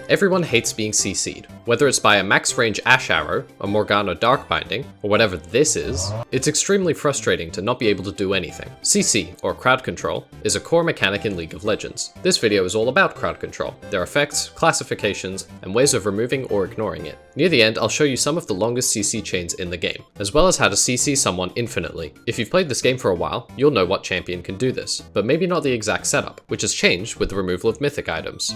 Everyone hates being CC'd. Whether it's by a max range Ash Arrow, a Morgana Dark Binding, or whatever this is, it's extremely frustrating to not be able to do anything. CC, or crowd control, is a core mechanic in League of Legends. This video is all about crowd control, their effects, classifications, and ways of removing or ignoring it. Near the end, I'll show you some of the longest CC chains in the game, as well as how to CC someone infinitely. If you've played this game for a while, you'll know what champion can do this, but maybe not the exact setup, which has changed with the removal of mythic items.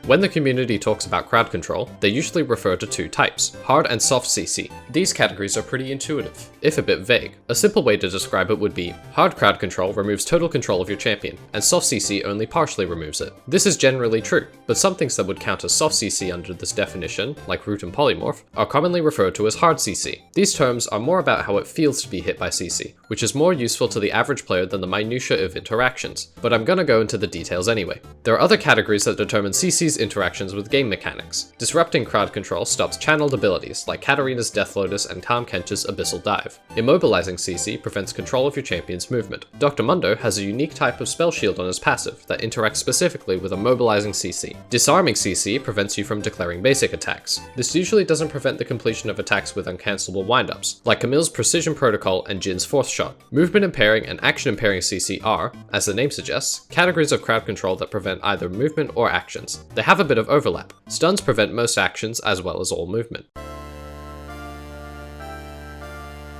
When the community talks about crowd control, they usually refer to two types, hard and soft CC. These categories are pretty intuitive, if a bit vague. A simple way to describe it would be, hard crowd control removes total control of your champion, and soft CC only partially removes it. This is generally true, but some things that would count as soft CC under this definition, like root and polymorph, are commonly referred to as hard CC. These terms are more about how it feels to be hit by CC, which is more useful to the average player than the minutiae of interactions, but I'm gonna go into the details anyway. There are other categories that determine CC's interactions with game mechanics. Disrupting crowd control stops channeled abilities like Katarina's Death Lotus and Tahm Kench's Abyssal Dive. Immobilizing CC prevents control of your champion's movement. Dr. Mundo has a unique type of spell shield on his passive that interacts specifically with immobilizing CC. Disarming CC prevents you from declaring basic attacks. This usually doesn't prevent the completion of attacks with uncancelable windups, like Camille's Precision Protocol and Jin's Fourth Shot. Movement impairing and action impairing CC are, as the name suggests, categories of crowd control that prevent either movement or actions. They have a bit of overlap. Stuns prevent most actions as well as all movement.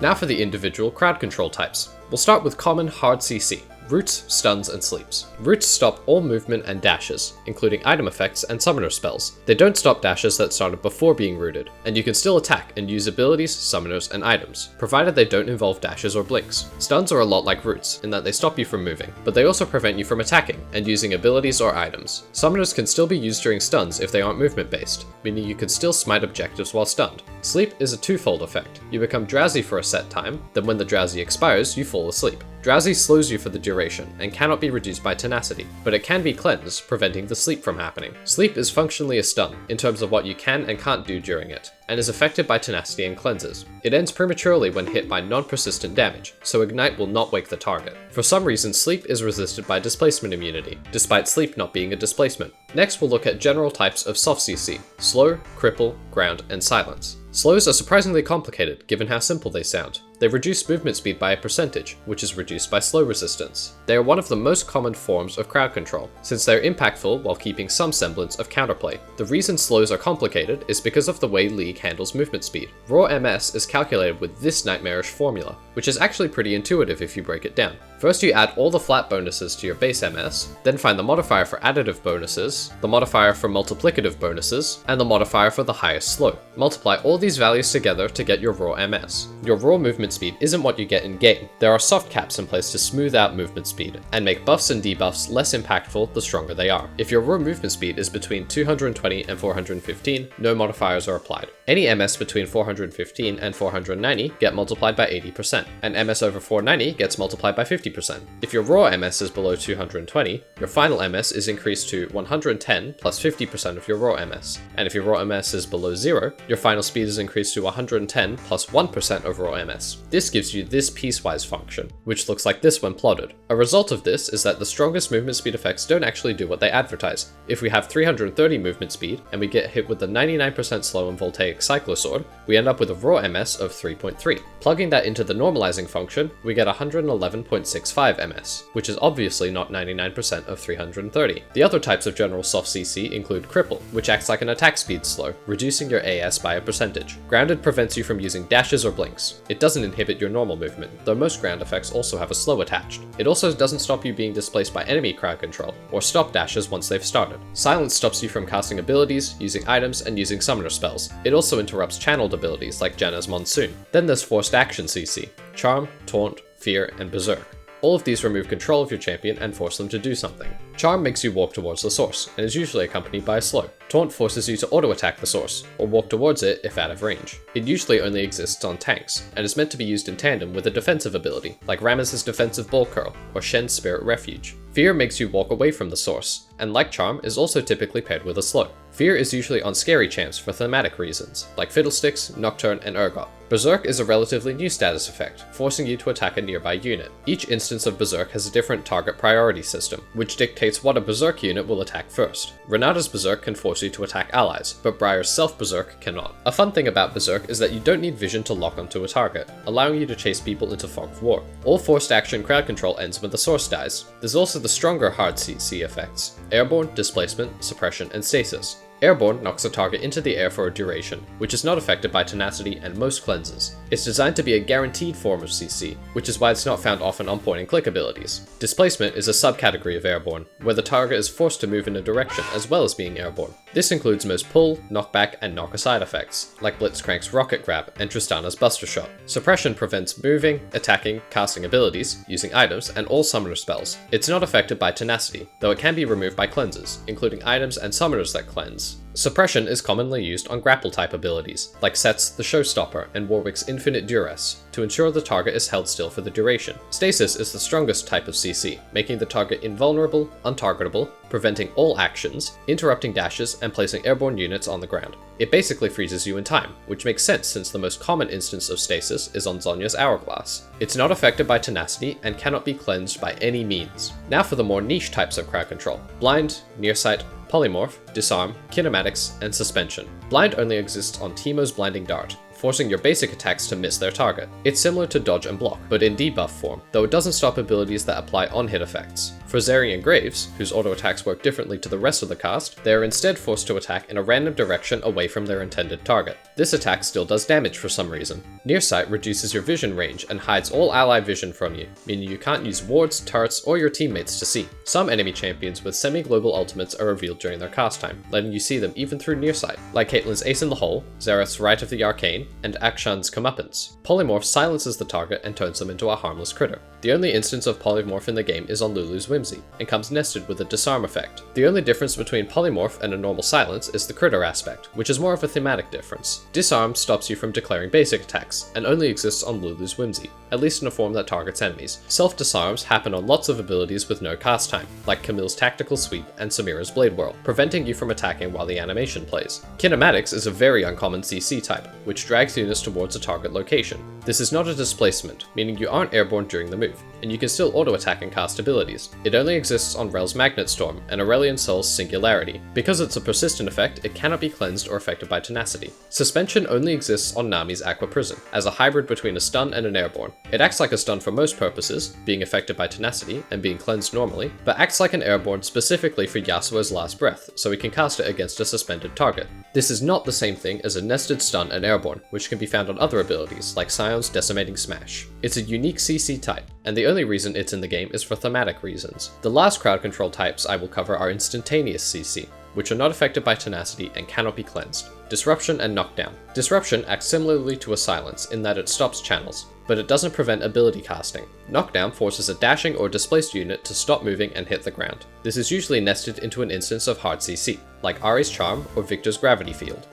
Now for the individual crowd control types. We'll start with common hard CC. Roots, stuns, and sleeps. Roots stop all movement and dashes, including item effects and summoner spells. They don't stop dashes that started before being rooted, and you can still attack and use abilities, summoners, and items, provided they don't involve dashes or blinks. Stuns are a lot like roots, in that they stop you from moving, but they also prevent you from attacking and using abilities or items. Summoners can still be used during stuns if they aren't movement-based, meaning you can still smite objectives while stunned. Sleep is a twofold effect. You become drowsy for a set time, then when the drowsy expires, you fall asleep. Drowsy slows you for the duration, and cannot be reduced by tenacity, but it can be cleansed, preventing the sleep from happening. Sleep is functionally a stun, in terms of what you can and can't do during it, and is affected by tenacity and cleanses. It ends prematurely when hit by non-persistent damage, so Ignite will not wake the target. For some reason, Sleep is resisted by displacement immunity, despite Sleep not being a displacement. Next, we'll look at general types of soft CC: Slow, Cripple, Ground, and Silence. Slows are surprisingly complicated, given how simple they sound. They reduce movement speed by a percentage, which is reduced by slow resistance. They are one of the most common forms of crowd control, since they are impactful while keeping some semblance of counterplay. The reason slows are complicated is because of the way League handles movement speed. Raw MS is calculated with this nightmarish formula, which is actually pretty intuitive if you break it down. First you add all the flat bonuses to your base MS, then find the modifier for additive bonuses, the modifier for multiplicative bonuses, and the modifier for the highest slow. Multiply all these values together to get your raw MS. Your raw movement speed isn't what you get in game. There are soft caps in place to smooth out movement speed, and make buffs and debuffs less impactful the stronger they are. If your raw movement speed is between 220 and 415, no modifiers are applied. Any MS between 415 and 490 get multiplied by 80%, and MS over 490 gets multiplied by 50%. If your raw MS is below 220, your final MS is increased to 110 plus 50% of your raw MS, and if your raw MS is below 0, your final speed is increased to 110 plus 1% of raw MS. This gives you this piecewise function, which looks like this when plotted. A result of this is that the strongest movement speed effects don't actually do what they advertise. If we have 330 movement speed, and we get hit with the 99% slow and voltaic cyclosword, we end up with a raw MS of 3.3. Plugging that into the normalizing function, we get 111.65 MS, which is obviously not 99% of 330. The other types of general soft CC include Cripple, which acts like an attack speed slow, reducing your AS by a percentage. Grounded prevents you from using dashes or blinks. It doesn't inhibit your normal movement, though most ground effects also have a slow attached. It also doesn't stop you being displaced by enemy crowd control, or stop dashes once they've started. Silence stops you from casting abilities, using items, and using summoner spells. It also interrupts channeled abilities like Janna's Monsoon. Then there's forced action CC: Charm, Taunt, Fear, and Berserk. All of these remove control of your champion and force them to do something. Charm makes you walk towards the source, and is usually accompanied by a slow. Taunt forces you to auto-attack the source, or walk towards it if out of range. It usually only exists on tanks, and is meant to be used in tandem with a defensive ability, like Rammus' defensive Bull Curl, or Shen's Spirit Refuge. Fear makes you walk away from the source, and like Charm, is also typically paired with a slow. Fear is usually on scary champs for thematic reasons, like Fiddlesticks, Nocturne, and Urgot. Berserk is a relatively new status effect, forcing you to attack a nearby unit. Each instance of Berserk has a different target priority system, which dictates dictates what a Berserk unit will attack first. Renata's Berserk can force you to attack allies, but Briar's Self-Berserk cannot. A fun thing about Berserk is that you don't need vision to lock onto a target, allowing you to chase people into Fog of War. All forced action crowd control ends when the source dies. There's also the stronger hard CC effects: Airborne, Displacement, Suppression, and Stasis. Airborne knocks a target into the air for a duration, which is not affected by tenacity and most cleanses. It's designed to be a guaranteed form of CC, which is why it's not found often on point and click abilities. Displacement is a subcategory of Airborne, where the target is forced to move in a direction as well as being airborne. This includes most pull, knockback, and knock-aside effects, like Blitzcrank's Rocket Grab and Tristana's Buster Shot. Suppression prevents moving, attacking, casting abilities, using items, and all summoner spells. It's not affected by tenacity, though it can be removed by cleanses, including items and summoners that cleanse. Suppression is commonly used on grapple-type abilities, like Set's The Showstopper and Warwick's Infinite Duress, to ensure the target is held still for the duration. Stasis is the strongest type of CC, making the target invulnerable, untargetable, preventing all actions, interrupting dashes, and placing airborne units on the ground. It basically freezes you in time, which makes sense since the most common instance of stasis is on Zhonya's Hourglass. It's not affected by tenacity and cannot be cleansed by any means. Now for the more niche types of crowd control: Blind, Nearsight, Polymorph, Disarm, Kinematics, and Suspension. Blind only exists on Teemo's Blinding Dart, forcing your basic attacks to miss their target. It's similar to dodge and block, but in debuff form, though it doesn't stop abilities that apply on-hit effects. For Zerian Graves, whose auto attacks work differently to the rest of the cast, they are instead forced to attack in a random direction away from their intended target. This attack still does damage for some reason. Nearsight reduces your vision range and hides all ally vision from you, meaning you can't use wards, turrets, or your teammates to see. Some enemy champions with semi-global ultimates are revealed during their cast time, letting you see them even through Nearsight, like Caitlyn's Ace in the Hole, Xerath's Rite of the Arcane, and Akshan's Comeuppance. Polymorph silences the target and turns them into a harmless critter. The only instance of Polymorph in the game is on Lulu's Whimsy, and comes nested with a disarm effect. The only difference between Polymorph and a normal silence is the critter aspect, which is more of a thematic difference. Disarm stops you from declaring basic attacks, and only exists on Lulu's Whimsy, at least in a form that targets enemies. Self-disarms happen on lots of abilities with no cast time, like Camille's Tactical Sweep and Samira's Blade Whirl, preventing you from attacking while the animation plays. Kinematics is a very uncommon CC type, which drags units towards a target location. This is not a displacement, meaning you aren't airborne during the move, and you can still auto-attack and cast abilities. It only exists on Rel's Magnet Storm and Aurelion Sol's Singularity. Because it's a persistent effect, it cannot be cleansed or affected by tenacity. Suspension only exists on Nami's Aqua Prison, as a hybrid between a stun and an airborne. It acts like a stun for most purposes, being affected by tenacity and being cleansed normally, but acts like an airborne specifically for Yasuo's Last Breath, so he can cast it against a suspended target. This is not the same thing as a nested stun and airborne, which can be found on other abilities, like Scion's Decimating Smash. It's a unique CC type, and the only reason it's in the game is for thematic reasons. The last crowd control types I will cover are instantaneous CC, which are not affected by tenacity and cannot be cleansed. Disruption and Knockdown. Disruption acts similarly to a silence in that it stops channels, but it doesn't prevent ability casting. Knockdown forces a dashing or displaced unit to stop moving and hit the ground. This is usually nested into an instance of hard CC, like Ari's Charm or Victor's Gravity Field.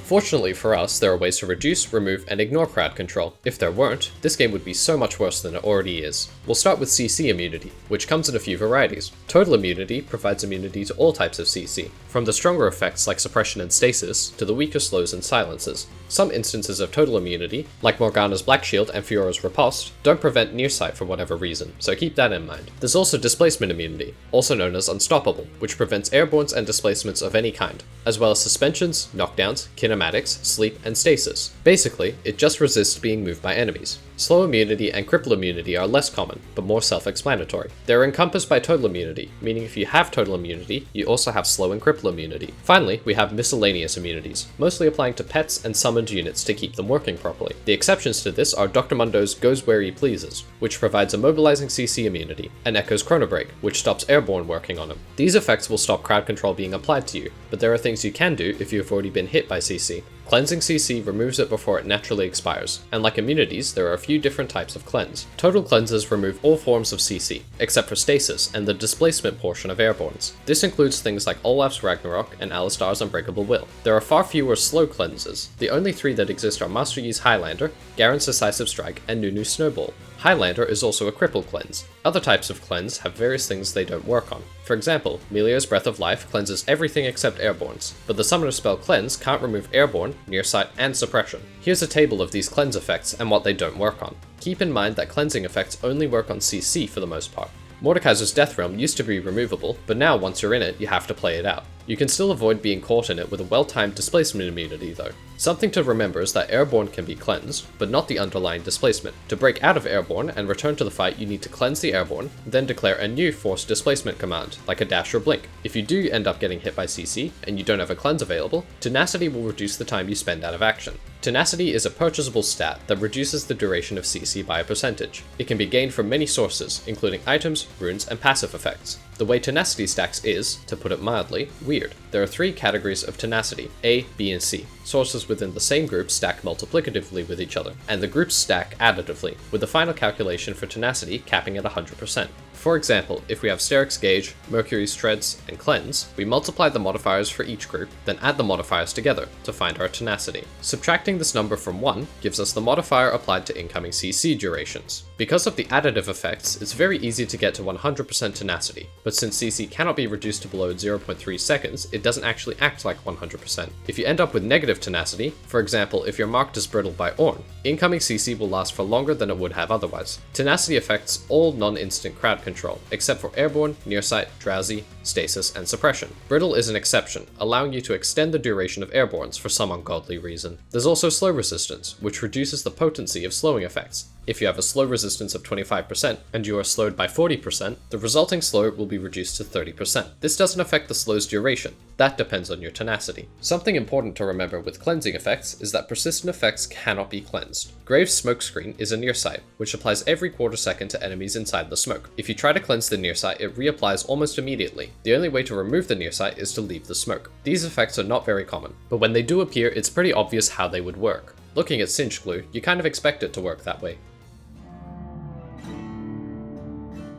Fortunately for us, there are ways to reduce, remove, and ignore crowd control. If there weren't, this game would be so much worse than it already is. We'll start with CC immunity, which comes in a few varieties. Total immunity provides immunity to all types of CC, from the stronger effects like suppression and stasis, to the weaker slows and silences. Some instances of total immunity, like Morgana's Black Shield and Fiora's Riposte, don't prevent Nearsight for whatever reason, so keep that in mind. There's also displacement immunity, also known as Unstoppable, which prevents airbornes and displacements of any kind, as well as suspensions, knockdowns, kinematics, sleep, and stasis. Basically, it just resists being moved by enemies. Slow immunity and cripple immunity are less common, but more self-explanatory. They're encompassed by total immunity, meaning if you have total immunity, you also have slow and cripple immunity. Finally, we have miscellaneous immunities, mostly applying to pets and summoned units to keep them working properly. The exceptions to this are Dr. Mundo's Goes Where He Pleases, which provides immobilizing CC immunity, and Echo's Chronobreak, which stops airborne working on him. These effects will stop crowd control being applied to you, but there are things you can do if you have already been hit by CC. Cleansing CC removes it before it naturally expires, and like immunities, there are a few different types of cleanse. Total cleanses remove all forms of CC, except for stasis and the displacement portion of airbornes. This includes things like Olaf's Ragnarok and Alistar's Unbreakable Will. There are far fewer slow cleanses. The only three that exist are Master Yi's Highlander, Garen's Decisive Strike, and Nunu's Snowball. Highlander is also a cripple cleanse. Other types of cleanse have various things they don't work on. For example, Melia's Breath of Life cleanses everything except airbornes, but the summoner spell Cleanse can't remove airborne, nearsight, and suppression. Here's a table of these cleanse effects and what they don't work on. Keep in mind that cleansing effects only work on CC for the most part. Mordekaiser's Death Realm used to be removable, but now once you're in it, you have to play it out. You can still avoid being caught in it with a well-timed displacement immunity though. Something to remember is that Airborne can be cleansed, but not the underlying displacement. To break out of Airborne and return to the fight, you need to cleanse the Airborne, then declare a new forced displacement command, like a dash or blink. If you do end up getting hit by CC, and you don't have a cleanse available, Tenacity will reduce the time you spend out of action. Tenacity is a purchasable stat that reduces the duration of CC by a percentage. It can be gained from many sources, including items, runes, and passive effects. The way Tenacity stacks is, to put it mildly, weird. There are 3 categories of Tenacity, A, B, and C. Sources within the same group stack multiplicatively with each other, and the groups stack additively, with the final calculation for Tenacity capping at 100%. For example, if we have Steric's Gauge, Mercury's Treads, and Cleanse, we multiply the modifiers for each group, then add the modifiers together to find our Tenacity. Subtracting this number from 1 gives us the modifier applied to incoming CC durations. Because of the additive effects, it's very easy to get to 100% Tenacity, but since CC cannot be reduced to below 0.3 seconds, it doesn't actually act like 100%. If you end up with negative Tenacity, for example if you're marked as brittle by Ornn, incoming CC will last for longer than it would have otherwise. Tenacity affects all non-instant crowd control, except for Airborne, Nearsight, Drowsy, Stasis, and Suppression. Brittle is an exception, allowing you to extend the duration of Airbornes for some ungodly reason. There's also Slow Resistance, which reduces the potency of slowing effects. If you have a slow resistance of 25% and you are slowed by 40%, the resulting slow will be reduced to 30%. This doesn't affect the slow's duration. That depends on your Tenacity. Something important to remember with cleansing effects is that persistent effects cannot be cleansed. Graves' Smokescreen is a Nearsight, which applies every quarter second to enemies inside the smoke. If you try to cleanse the Nearsight, it reapplies almost immediately. The only way to remove the Nearsight is to leave the smoke. These effects are not very common, but when they do appear, it's pretty obvious how they would work. Looking at Cinch Glue, you kind of expect it to work that way.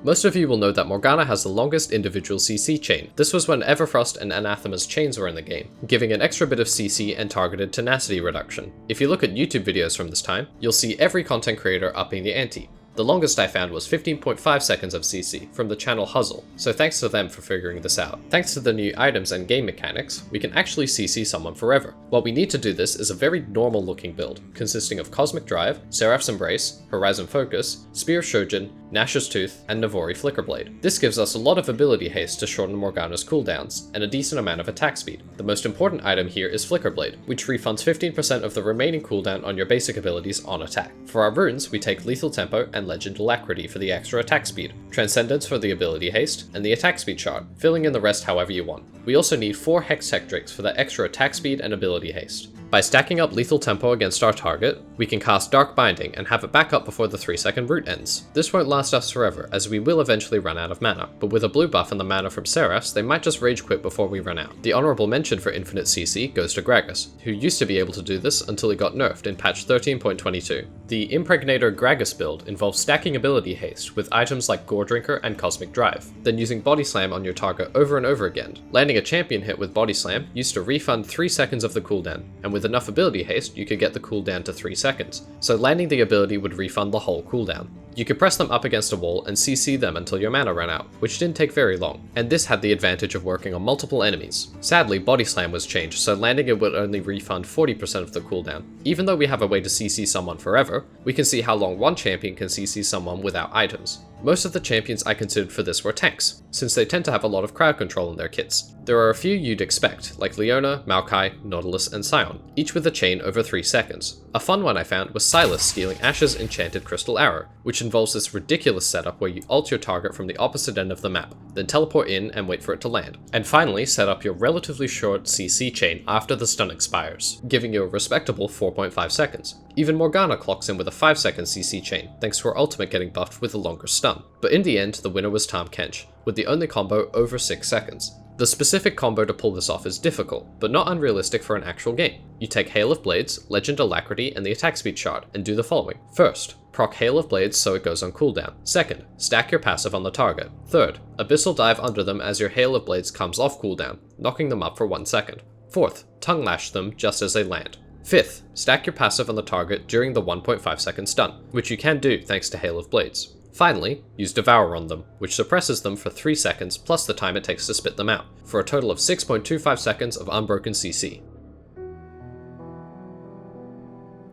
Most of you will know that Morgana has the longest individual CC chain. This was when Everfrost and Anathema's chains were in the game, giving an extra bit of CC and targeted tenacity reduction. If you look at YouTube videos from this time, you'll see every content creator upping the ante. The longest I found was 15.5 seconds of CC from the channel Huzzle, so thanks to them for figuring this out. Thanks to the new items and game mechanics, we can actually CC someone forever. What we need to do this is a very normal looking build, consisting of Cosmic Drive, Seraph's Embrace, Horizon Focus, Spear Shojin, Nash's Tooth, and Navori Flickerblade. This gives us a lot of ability haste to shorten Morgana's cooldowns, and a decent amount of attack speed. The most important item here is Flickerblade, which refunds 15% of the remaining cooldown on your basic abilities on attack. For our runes, we take Lethal Tempo and Legend Alacrity for the extra attack speed, Transcendence for the ability haste, and the attack speed shard, filling in the rest however you want. We also need 4 Hex Hectrix for the extra attack speed and ability haste. By stacking up Lethal Tempo against our target, we can cast Dark Binding and have it back up before the 3-second route ends. This won't last us forever, as we will eventually run out of mana, but with a blue buff and the mana from Seraphs, they might just rage quit before we run out. The honorable mention for infinite CC goes to Gragas, who used to be able to do this until he got nerfed in patch 13.22. The Impregnator Gragas build involves stacking ability haste with items like Gore Drinker and Cosmic Drive, then using Body Slam on your target over and over again. Landing a champion hit with Body Slam used to refund 3 seconds of the cooldown, and with enough ability haste, you could get the cooldown to 3 seconds, so landing the ability would refund the whole cooldown. You could press them up against a wall and CC them until your mana ran out, which didn't take very long, and this had the advantage of working on multiple enemies. Sadly, Body Slam was changed, so landing it would only refund 40% of the cooldown. Even though we have a way to CC someone forever, we can see how long one champion can CC someone without items. Most of the champions I considered for this were tanks, since they tend to have a lot of crowd control in their kits. There are a few you'd expect, like Leona, Maokai, Nautilus, and Scion, each with a chain over 3 seconds. A fun one I found was Silas stealing Ash's enchanted crystal arrow, which involves this ridiculous setup where you ult your target from the opposite end of the map, then teleport in and wait for it to land. And finally, set up your relatively short CC chain after the stun expires, giving you a respectable 4.5 seconds. Even Morgana clocks in with a 5-second CC chain, thanks to her ultimate getting buffed with a longer stun. But in the end, the winner was Tahm Kench, with the only combo over 6 seconds. The specific combo to pull this off is difficult, but not unrealistic for an actual game. You take Hail of Blades, Legend Alacrity, and the attack speed shard, and do the following. First, proc Hail of Blades so it goes on cooldown. Second, stack your passive on the target. Third, Abyssal Dive under them as your Hail of Blades comes off cooldown, knocking them up for 1 second. Fourth, Tongue Lash them just as they land. Fifth, stack your passive on the target during the 1.5 second stun, which you can do thanks to Hail of Blades. Finally, use Devour on them, which suppresses them for 3 seconds plus the time it takes to spit them out, for a total of 6.25 seconds of unbroken CC.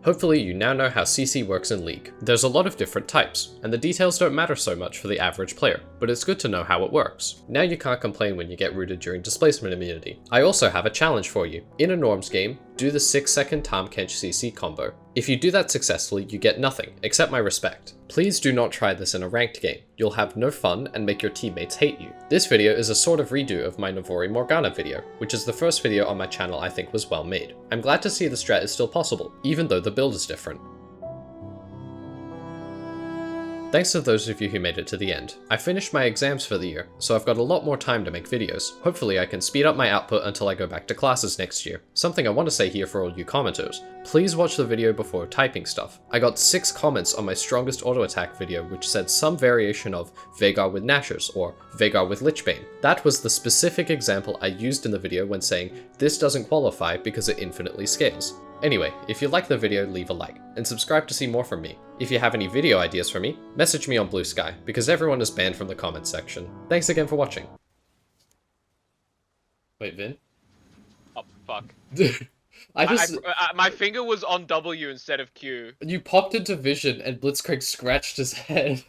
Hopefully you now know how CC works in League. There's a lot of different types, and the details don't matter so much for the average player, but it's good to know how it works. Now you can't complain when you get rooted during displacement immunity. I also have a challenge for you. In a norms game, do the 6-second Tahm Kench CC combo. If you do that successfully, you get nothing, except my respect. Please do not try this in a ranked game. You'll have no fun and make your teammates hate you. This video is a sort of redo of my Navori Morgana video, which is the first video on my channel I think was well made. I'm glad to see the strat is still possible, even though the build is different. Thanks to those of you who made it to the end. I finished my exams for the year, so I've got a lot more time to make videos. Hopefully I can speed up my output until I go back to classes next year. Something I want to say here for all you commenters. Please watch the video before typing stuff. I got 6 comments on my strongest auto attack video which said some variation of Veigar with Nashers or Veigar with Lichbane. That was the specific example I used in the video when saying this doesn't qualify because it infinitely scales. Anyway, if you like the video, leave a like, and subscribe to see more from me. If you have any video ideas for me, message me on Blue Sky, because everyone is banned from the comments section. Thanks again for watching. Wait, Vin? Oh, fuck. My finger was on W instead of Q. You popped into vision and Blitzcrank scratched his head.